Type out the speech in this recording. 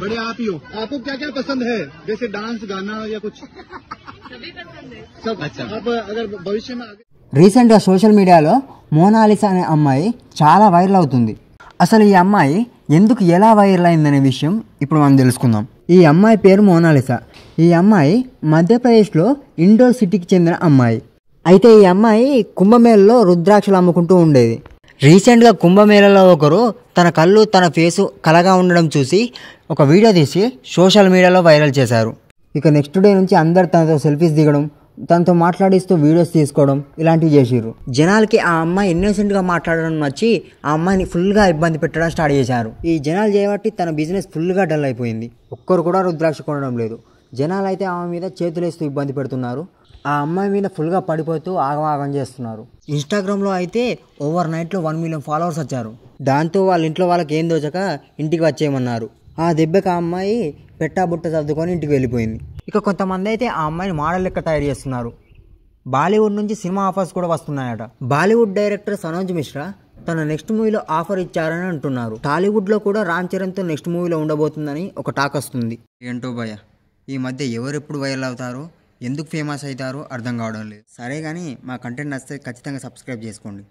बड़े आप ही हो, आपको क्या क्या पसंद है, जैसे डांस, गाना या कुछ? सभी पसंद है सब। अच्छा, आप अगर भविष्य में आगे రీసెంట్ గా సోషల్ మీడియాలో మోనాలిసా అనే అమ్మాయి చాలా వైరల్ అవుతుంది. అసలు ఈ అమ్మాయి ఎందుకు ఎలా వైరల్ అయిందనే విషయం ఇప్పుడు మనం తెలుసుకుందాం. ఈ అమ్మాయి పేరు మోనాలిసా. ఈ అమ్మాయి మధ్యప్రదేశ్లో ఇండోర్ సిటీకి చెందిన అమ్మాయి. అయితే ఈ అమ్మాయి కుంభమేళలో రుద్రాక్షలు అమ్ముకుంటూ ఉండేది. రీసెంట్గా కుంభమేళలో ఒకరు తన కళ్ళు తన ఫేసు కలగా ఉండడం చూసి ఒక వీడియో తీసి సోషల్ మీడియాలో వైరల్ చేశారు. ఇక నెక్స్ట్ డే నుంచి అందరు తనతో సెల్ఫీస్ దిగడం, తనతో మాట్లాడిస్తూ వీడియోస్ తీసుకోవడం ఇలాంటివి చేసిర్రు. జనాలకి ఆ అమ్మాయి ఇన్నోసెంట్గా మాట్లాడడం నచ్చి ఆ అమ్మాయిని ఫుల్గా ఇబ్బంది పెట్టడం స్టార్ట్ చేశారు. ఈ జనాలు చేయబట్టి తన బిజినెస్ ఫుల్గా డల్ అయిపోయింది. ఒక్కరు కూడా రుద్రాక్ష కొనడం లేదు. జనాలు అయితే ఆమె మీద చేతులేస్తూ ఇబ్బంది పెడుతున్నారు. ఆ అమ్మాయి మీద ఫుల్గా పడిపోతూ ఆగమాగం చేస్తున్నారు. ఇన్స్టాగ్రామ్లో అయితే ఓవర్ నైట్లో 1 మిలియన్ ఫాలోవర్స్ వచ్చారు. దాంతో వాళ్ళ ఇంట్లో వాళ్ళకి ఏం దోచక ఇంటికి వచ్చేయమన్నారు. ఆ దెబ్బకి ఆ అమ్మాయి పెట్టాబుట్ట సర్దుకొని ఇంటికి వెళ్ళిపోయింది. ఇక కొంతమంది అయితే ఆ అమ్మాయిని మోడల్ లెక్క తయారు చేస్తున్నారు. బాలీవుడ్ నుంచి సినిమా ఆఫర్స్ కూడా వస్తున్నాయట. బాలీవుడ్ డైరెక్టర్ సనోజ్ మిశ్రా తన నెక్స్ట్ మూవీలో ఆఫర్ ఇచ్చారని అంటున్నారు. టాలీవుడ్లో కూడా రామ్ చరణ్తో నెక్స్ట్ మూవీలో ఉండబోతుందని ఒక టాక్ వస్తుంది. ఏంటో భయ, ఈ మధ్య ఎవరెప్పుడు వైరల్ అవుతారో, ఎందుకు ఫేమస్ అవుతారో అర్థం కావడం లేదు. సరే కానీ మా కంటెంట్ నచ్చితే ఖచ్చితంగా సబ్స్క్రైబ్ చేసుకోండి.